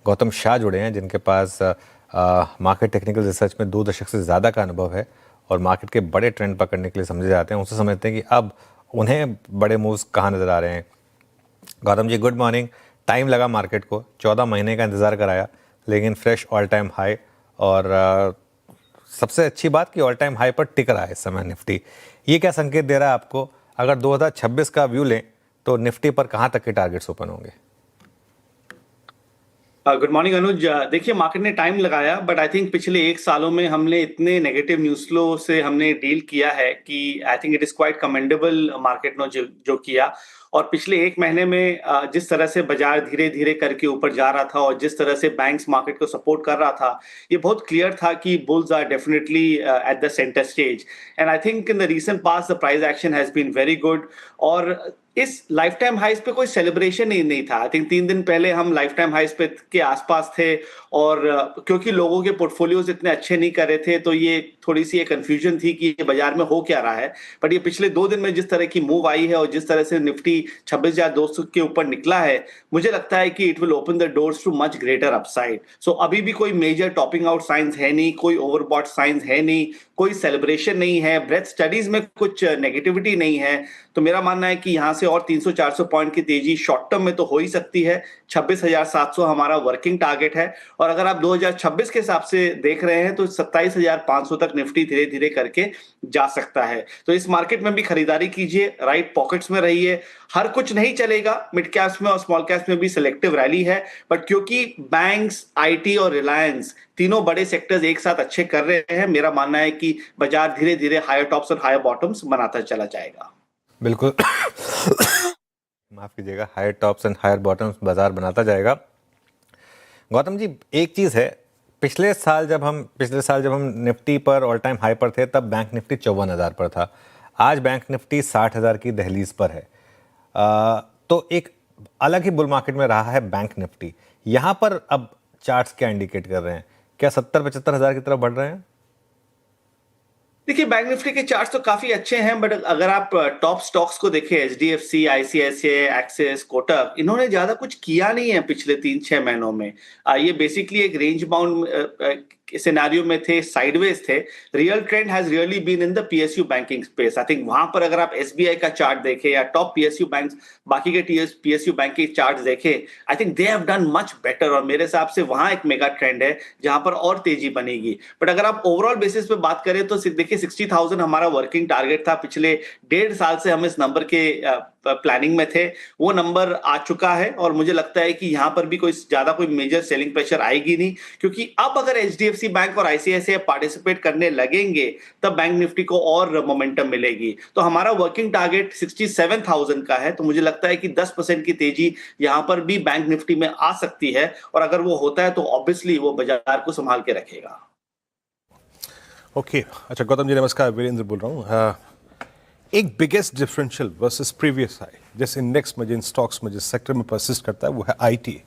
गौतम शाह जुड़े हैं, जिनके पास मार्केट टेक्निकल रिसर्च में 2 दशक से ज़्यादा का अनुभव है और मार्केट के बड़े ट्रेंड पकड़ने के लिए समझे जाते हैं। उनसे समझते हैं कि अब उन्हें बड़े मूव्स कहाँ नज़र आ रहे हैं। Gautam ji, good morning. Time लगा मार्केट को, 14 महीने का इंतज़ार कराया, लेकिन फ्रेश ऑल टाइम हाई, और सबसे अच्छी बात कि ऑल टाइम हाई पर टिक रहा है इस समय निफ्टी। ये क्या संकेत दे रहा है आपको? अगर 2026 का व्यू लें तो निफ्टी पर कहाँ तक के टारगेट्स ओपन होंगे? गुड मॉर्निंग अनुज। देखिए, मार्केट ने टाइम लगाया, बट आई थिंक पिछले 1 सालों में हमने इतने नेगेटिव न्यूज फ्लो से हमने डील किया है कि आई think it is quite commendable market ने जो किया। और पिछले 1 महीने में जिस तरह से बाजार धीरे धीरे करके ऊपर जा रहा था और जिस तरह से बैंक्स मार्केट को सपोर्ट कर रहा था, ये बहुत क्लियर था कि bulls are definitely at the centre stage. And I think in the recent past the price action has been very good. और इस लाइफ टाइम हाइस पे कोई सेलिब्रेशन ही नहीं था। आई थिंक 3 दिन पहले हम लाइफ टाइम हाइस पे के आसपास थे, और क्योंकि लोगों के पोर्टफोलियोज इतने अच्छे नहीं कर रहे थे, तो ये थोड़ी सी एक कंफ्यूजन थी कि ये बाजार में हो क्या रहा है। बट ये पिछले 2 दिन में जिस तरह की मूव आई है और जिस तरह से निफ्टी 26,200 के ऊपर निकला है, मुझे लगता है कि it will open the doors to much greater upside. So अभी भी कोई मेजर टॉपिंग आउट साइंस है नहीं, कोई ओवरबॉट साइंस है नहीं, कोई सेलिब्रेशन नहीं है, ब्रेथ स्टडीज में कुछ नेगेटिविटी नहीं है। तो मेरा मानना है कि यहाँ से और 300-400 पॉइंट की तेजी शॉर्ट टर्म में तो हो ही सकती है। 26,700 हमारा वर्किंग टारगेट है, और अगर आप 2026 के हिसाब से देख रहे हैं तो 27,500 तक निफ्टी धीरे धीरे करके जा सकता है। तो इस मार्केट में भी खरीदारी कीजिए, राइट पॉकेट्स में रहिए। हर कुछ नहीं चलेगा, मिड कैप्स में और स्मॉल कैप्स में भी सिलेक्टिव रैली है, बट क्योंकि बैंक्स, आईटी और रिलायंस तीनों बड़े सेक्टर्स एक साथ अच्छे कर रहे हैं, मेरा मानना है कि बाजार धीरे धीरे हायर टॉप्स और हायर बॉटम्स बनाता चला जाएगा। बिल्कुल। माफ कीजिएगा, higher tops and higher bottoms बाजार बनाता जाएगा। गौतम जी, एक चीज़ है, पिछले साल जब हम निफ्टी पर ऑल टाइम हाई पर थे, तब बैंक निफ्टी 54,000 पर था। आज बैंक निफ्टी 60,000 की दहलीज पर है। तो एक अलग ही बुल मार्केट में रहा है बैंक निफ्टी। यहाँ पर अब चार्ट्स क्या इंडिकेट कर रहे हैं? क्या 70-75 हज़ार की तरफ बढ़ रहे हैं? देखिए, बैंक निफ्टी के चार्ट्स तो काफी अच्छे हैं, बट अगर आप टॉप स्टॉक्स को देखें, एचडीएफसी, आईसीआईसीआई, एक्सिस, कोटक, इन्होंने ज्यादा कुछ किया नहीं है पिछले 3-6 महीनों में। ये बेसिकली एक रेंज बाउंड सिनेरियो में थे, साइडवेज थे। Real trend has really been in the PSU banking space. I think वहां पर अगर आप एसबीआई का चार्ट देखें या टॉप पीएसयू बैंक्स, बाकी के पीएसयू बैंक के चार्ट देखें, I think they have done much better, और मेरे हिसाब से वहां एक मेगा ट्रेंड है जहां पर और तेजी बनेगी। बट अगर आप ओवरऑल बेसिस पे बात करें तो देखिए, 60,000 हमारा वर्किंग टारगेट था। पिछले 1.5 साल से हम इस नंबर के प्लानिंग में थे, वो नंबर आ चुका है, और मुझे लगता है कि यहाँ पर भी कोई मेजर सेलिंग प्रेशर आएगी नहीं, क्योंकि अब अगर एचडीएफसी बैंक और आईसीआईसीआई पार्टिसिपेट करने लगेंगे, तब बैंक निफ्टी को और मोमेंटम मिलेगी। तो हमारा वर्किंग टारगेट 67,000 का है, तो मुझे लगता है कि 10% की तेजी यहाँ पर भी बैंक निफ्टी में आ सकती है, और अगर वो होता है तो ऑब्वियसली वो बाजार को संभाल के रखेगा। ओके, अच्छा गौतम जी नमस्कार, वीरेंद्र बोल रहा हूँ। एक biggest differential versus previous high जिस इंडेक्स में, जिन स्टॉक्स में, जिस सेक्टर में परसिस्ट करता है, वो है आईटी।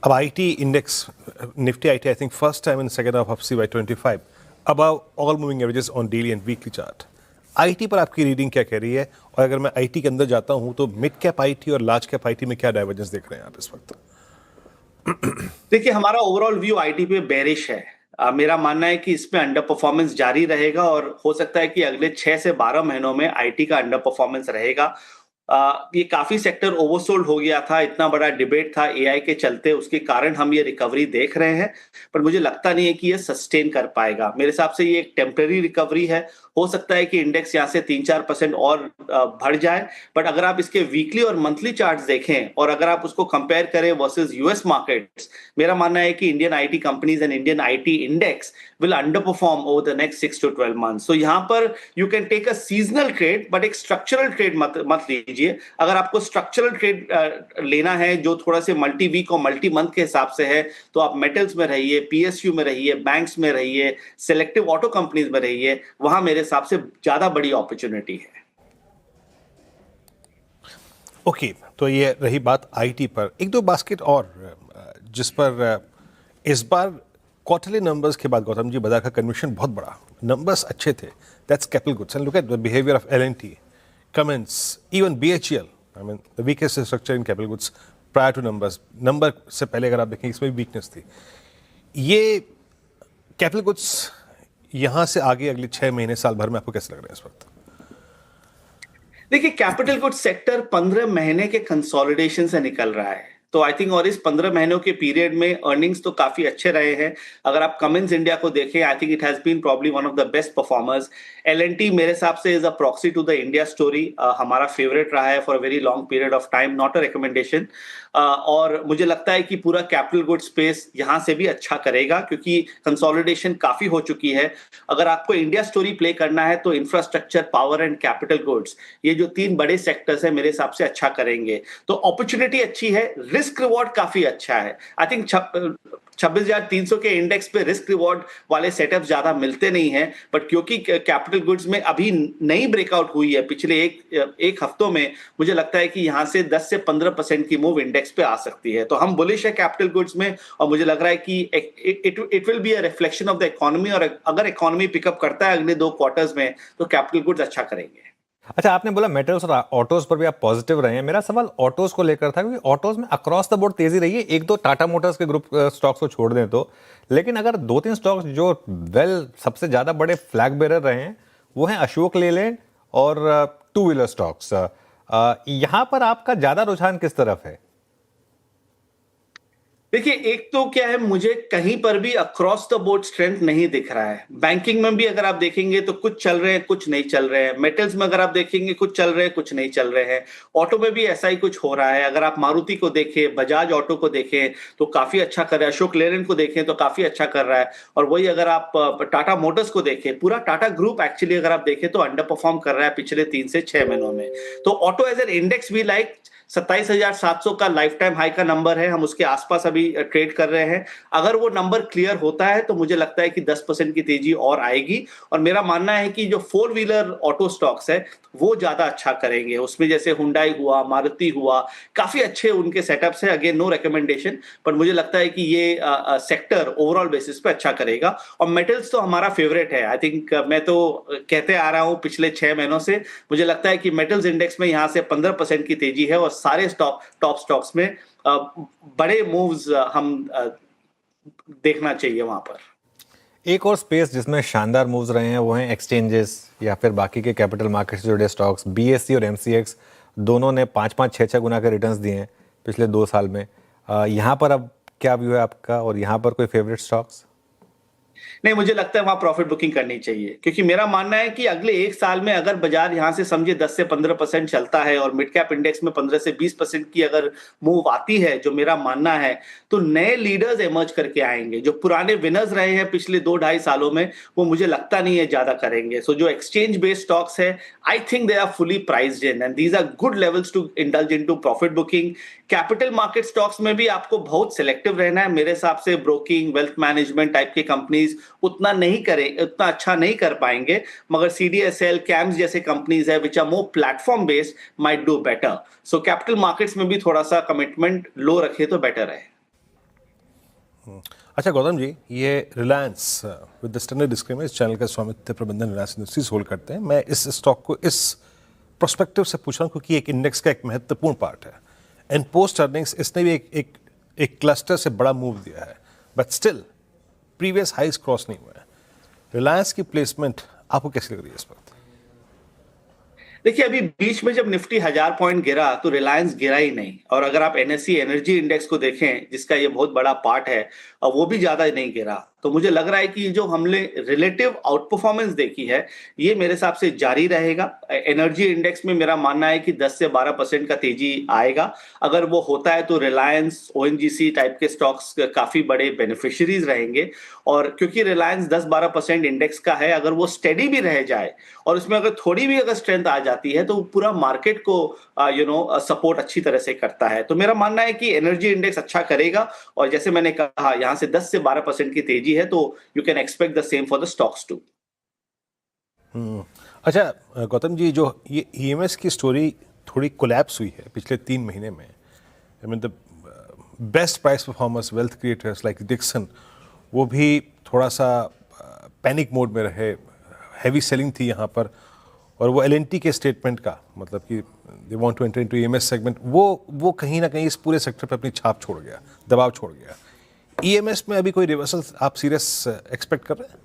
अब IT index, Nifty IT, I think first time in second half of CY25 above all moving averages on daily and weekly chart. IT पर आपकी रीडिंग क्या कह रही है? और अगर मैं आईटी के अंदर जाता हूँ तो मिड कैप आईटी और लार्ज कैप आईटी में क्या डाइवर्जेंस देख रहे हैं आप इस वक्त? देखिए, हमारा ओवरऑल व्यू आईटी पे बेरिश है। मेरा मानना है कि इसमें अंडर परफॉर्मेंस जारी रहेगा, और हो सकता है कि अगले 6 से 12 महीनों में आईटी का अंडर परफॉर्मेंस रहेगा। ये काफी सेक्टर ओवरसोल्ड हो गया था, इतना बड़ा डिबेट था एआई के चलते, उसके कारण हम ये रिकवरी देख रहे हैं, पर मुझे लगता नहीं है कि ये सस्टेन कर पाएगा। मेरे हिसाब से ये एक टेम्पररी रिकवरी है। हो सकता है कि इंडेक्स यहाँ से 3-4% और बढ़ जाए, बट अगर आप इसके वीकली और मंथली चार्ट्स देखें और अगर आप उसको कंपेयर करें वर्सेस यूएस मार्केट्स, मेरा मानना है कि Indian IT companies and Indian IT index will underperform over the next 6 to 12 months. So यहाँ पर you can take a seasonal trade, but एक structural trade मत लीजिए। अगर आपको structural trade लेना है जो थोड़ा से मल्टी वीक और मल्टी मंथ के हिसाब से है, तो आप मेटल्स में रहिए, पीएसयू में रहिए, बैंक्स में रहिए, सेलेक्टिव ऑटो कंपनीज में रहिए, वहां मेरे हिसाब से ज्यादा बड़ी अपॉर्चुनिटी है। ओके, तो ये रही बात आईटी पर। एक दो बास्केट और जिस पर इस बार क्वार्टरली नंबर्स के बाद गौतम जी बाजार का कन्विक्शन बहुत बड़ा, नंबर्स अच्छे थे, that's capital goods and look at the behaviour of L&T, Cummins, even BHEL, I mean the weakest structure in capital goods, prior to number से पहले अगर आप देखें इसमें वीकनेस थी। ये कैपिटल गुड्स यहाँ से आगे अगले 6 महीने साल भर में आपको कैसे लग रहा है इस वक्त? देखिए, कैपिटल गुड्स सेक्टर 15 महीने के कंसोलिडेशन से निकल रहा है, तो आई थिंक और इस 15 महीनों के पीरियड में अर्निंग्स तो काफी अच्छे रहे हैं। अगर आप कमिंस इंडिया को देखें, I think it has been probably one of the best performers. L&T मेरे हिसाब से is a proxy to the India story, हमारा फेवरेट रहा है for a very long period of time, not a recommendation. और मुझे लगता है कि पूरा कैपिटल गुड स्पेस यहां से भी अच्छा करेगा, क्योंकि कंसोलिडेशन काफी हो चुकी है। अगर आपको इंडिया स्टोरी प्ले करना है तो infrastructure, power and capital goods, ये जो 3 बड़े सेक्टर्स है मेरे हिसाब से अच्छा करेंगे। तो अपॉर्चुनिटी अच्छी है, रिस्क रिवॉर्ड काफी अच्छा है। आई थिंक 26,300 के इंडेक्स पे रिस्क रिवॉर्ड वाले सेटअप ज्यादा मिलते नहीं हैं, बट क्योंकि कैपिटल गुड्स में अभी नई ब्रेकआउट हुई है पिछले एक हफ्तों में, मुझे लगता है कि यहां से 10 से 15% की मूव इंडेक्स पे आ सकती है। तो हम बुलिश है कैपिटल गुड्स में, और मुझे लग रहा है कि it will be a reflection of the economy, और अगर इकोनॉमी पिकअप करता है अगले 2 क्वार्टर्स में तो कैपिटल गुड्स अच्छा करेंगे। अच्छा, आपने बोला मेटल्स और ऑटोज पर भी आप पॉजिटिव रहे हैं। मेरा सवाल ऑटोज को लेकर था, क्योंकि ऑटोज में अक्रॉस द बोर्ड तेजी रही है। एक दो टाटा मोटर्स के ग्रुप स्टॉक्स को छोड़ दें तो, लेकिन अगर 2-3 स्टॉक्स जो सबसे ज्यादा बड़े फ्लैग बेरर रहे हैं वो हैं अशोक लेलैंड और 2 व्हीलर स्टॉक्स। यहां पर आपका ज्यादा रुझान किस तरफ है? देखिए, एक तो क्या है, मुझे कहीं पर भी अक्रॉस द बोर्ड स्ट्रेंथ नहीं दिख रहा है। बैंकिंग में भी अगर आप देखेंगे तो कुछ चल रहे हैं, कुछ नहीं चल रहे हैं। मेटल्स में अगर आप देखेंगे कुछ चल रहे हैं, कुछ नहीं चल रहे हैं। ऑटो में भी ऐसा ही कुछ हो रहा है। अगर आप मारुति को देखें, बजाज ऑटो को देखें तो काफी अच्छा कर रहा है, अशोक लेलैंड को देखें तो काफी अच्छा कर रहा है। और वही अगर आप टाटा मोटर्स को देखें, पूरा टाटा ग्रुप एक्चुअली अगर आप देखें तो अंडर परफॉर्म कर रहा है पिछले 3 से 6 महीनों में। तो ऑटो एज एन इंडेक्स भी लाइक 27,700 का लाइफ टाइम हाई का नंबर है, हम उसके आसपास अभी ट्रेड कर रहे हैं। अगर वो नंबर क्लियर होता है तो मुझे लगता है कि 10% की तेजी और आएगी। और मेरा मानना है कि जो 4 व्हीलर ऑटो स्टॉक्स है वो ज्यादा अच्छा करेंगे। उसमें जैसे हुंडई हुआ, मारुति हुआ, काफी अच्छे उनके सेटअप्स है। अगेन नो रिकमेंडेशन, पर मुझे लगता है कि ये सेक्टर ओवरऑल बेसिस पे अच्छा करेगा। और मेटल्स तो हमारा फेवरेट है। आई थिंक मैं तो कहते आ रहा हूं पिछले 6 महीनों से, मुझे लगता है कि मेटल्स इंडेक्स में यहां से 15% की तेजी है, और सारे टॉप स्टॉक्स में बड़े मूव्स हम देखना चाहिए वहां पर। एक और स्पेस जिसमें शानदार मूव्स रहे हैं वो हैं एक्सचेंजेस या फिर बाकी के कैपिटल मार्केट से जुड़े स्टॉक्स। BSE और MCX दोनों ने 5-5, 6-6 गुना के रिटर्न्स दिए हैं पिछले 2 साल में। यहाँ पर अब क्या व्यू है आपका, और यहाँ पर कोई फेवरेट स्टॉक्स? नहीं, मुझे लगता है वहां प्रॉफिट बुकिंग करनी चाहिए, क्योंकि मेरा मानना है कि अगले 1 साल में अगर बाजार यहां से समझे 10 से 15% चलता है और मिड कैप इंडेक्स में 15 से 20% की अगर मूव आती है, जो मेरा मानना है, तो नए लीडर्स इमर्ज करके आएंगे। जो पुराने विनर्स रहे हैं पिछले 2-2.5 सालों में, वो मुझे लगता नहीं है ज्यादा करेंगे। सो जो एक्सचेंज बेस्ड स्टॉक्स है, I think they are fully priced in and these are good levels to indulge into profit booking. Capital market stocks में भी आपको बहुत सिलेक्टिव रहना है मेरे हिसाब से। ब्रोकिंग, वेल्थ मैनेजमेंट टाइप के कंपनीज उतना अच्छा नहीं कर पाएंगे, मगर CDSL, कैम्स जैसे कंपनीज है which are more platform based might do better. So capital markets में भी थोड़ा सा कमिटमेंट लो रखे तो बेटर है। अच्छा गौतम जी, ये Reliance with the standard disclaimer इस चैनल का स्वामित्व प्रबंधन रिलायंस इंडस्ट्रीज होल्ड करते हैं। मैं इस स्टॉक को इस प्रोस्पेक्टिव से पूछ रहा हूँ क्योंकि एक इंडेक्स का एक महत्वपूर्ण पार्ट है, एंड पोस्ट अर्निंग्स इसने भी एक क्लस्टर से बड़ा मूव दिया है, but still previous highs cross नहीं हुआ है। रिलायंस की प्लेसमेंट आपको कैसी लग रही है इस वक्त? देखिए, अभी बीच में जब निफ्टी 1000 पॉइंट गिरा तो रिलायंस गिरा ही नहीं। और अगर आप NSE एनर्जी इंडेक्स को देखें, जिसका ये बहुत बड़ा पार्ट है, वो भी ज्यादा नहीं गिरा। तो मुझे लग रहा है कि जो हमने रिलेटिव आउट परफॉर्मेंस देखी है, ये मेरे हिसाब से जारी रहेगा। एनर्जी इंडेक्स में मेरा मानना है कि 10 से 12% का तेजी आएगा। अगर वो होता है तो रिलायंस, ONGC टाइप के स्टॉक्स काफी बड़े बेनिफिशियरीज रहेंगे। और क्योंकि रिलायंस 10-12% इंडेक्स का है, अगर वो स्टेडी भी रह जाए और उसमें अगर थोड़ी भी अगर स्ट्रेंथ आ जाती है, तो पूरा मार्केट को सपोर्ट अच्छी तरह से करता है। तो मेरा मानना है कि एनर्जी इंडेक्स अच्छा करेगा, और जैसे मैंने कहा यहां से 10 से 12% की तेजी है, तो you can expect the same for the stocks too. अच्छा गौतम जी, जो ये EMS की स्टोरी थोड़ी कोलैप्स हुई है पिछले 3 महीने में, I mean the best price performers, wealth creators like Dixon, वो भी थोड़ा सा पैनिक मोड में रहे, हैवी सेलिंग थी यहाँ पर, और वो L&T के स्टेटमेंट का मतलब कि they want to enter into EMS segment, वो कहीं ना कहीं इस पूरे सेक्टर पे अपनी छाप छोड़ गया, दबाव छोड़ गया। ईएमएस में अभी कोई रिवर्सल आप सीरियस एक्सपेक्ट कर रहे हैं?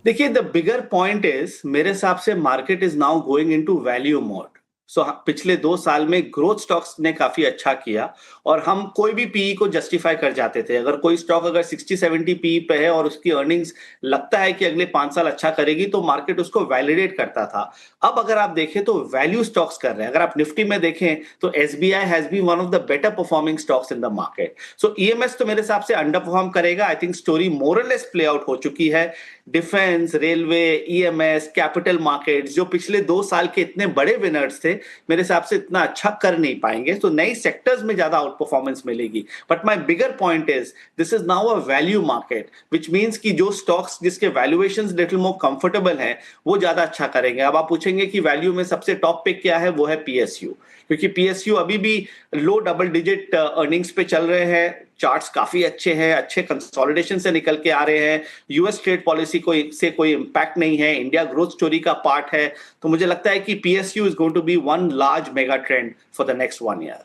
देखिए, द बिगर पॉइंट इज, मेरे हिसाब से market is now going into value mode. So पिछले 2 साल में ग्रोथ स्टॉक्स ने काफी अच्छा किया और हम कोई भी पीई को जस्टिफाई कर जाते थे। अगर कोई स्टॉक अगर 60-70 पीई पे है और उसकी अर्निंग्स लगता है कि अगले 5 साल अच्छा करेगी, तो मार्केट उसको वैलिडेट करता था। अब अगर आप देखें तो वैल्यू स्टॉक्स कर रहे हैं। अगर आप निफ्टी में देखें तो SBI has been one of the better performing stocks in the market. So EMS तो मेरे हिसाब से अंडर परफॉर्म करेगा। आई थिंक स्टोरी मोर और लेस प्ले आउट हो चुकी है। Defence, railway, EMS, capital markets जो पिछले 2 साल के इतने बड़े विनर्स थे, मेरे हिसाब से इतना अच्छा कर नहीं पाएंगे। तो नई सेक्टर्स में ज्यादा आउट परफॉर्मेंस मिलेगी। But my bigger point is, this is now a value market, which means कि जो स्टॉक्स जिसके वैल्यूएशंस लिटिल मोर कंफर्टेबल हैं, वो ज्यादा अच्छा करेंगे। अब आप पूछेंगे कि वैल्यू में सबसे टॉप पे क्या है, वो है पीएसयू, क्योंकि पीएसयू अभी भी लो डबल डिजिट अर्निंग्स पे चल रहे हैं। चार्ट्स काफी अच्छे हैं, अच्छे कंसोलिडेशन से निकल के आ रहे हैं। यूएस ट्रेड पॉलिसी से कोई इंपैक्ट नहीं है, इंडिया ग्रोथ स्टोरी का पार्ट है। तो मुझे लगता है कि PSU is going to be one large mega trend for the next 1 year.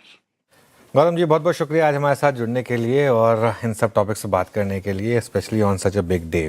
Gautam ji, बहुत बहुत शुक्रिया आज हमारे साथ जुड़ने के लिए और इन सब टॉपिक्स से बात करने के लिए, specially on such a big day.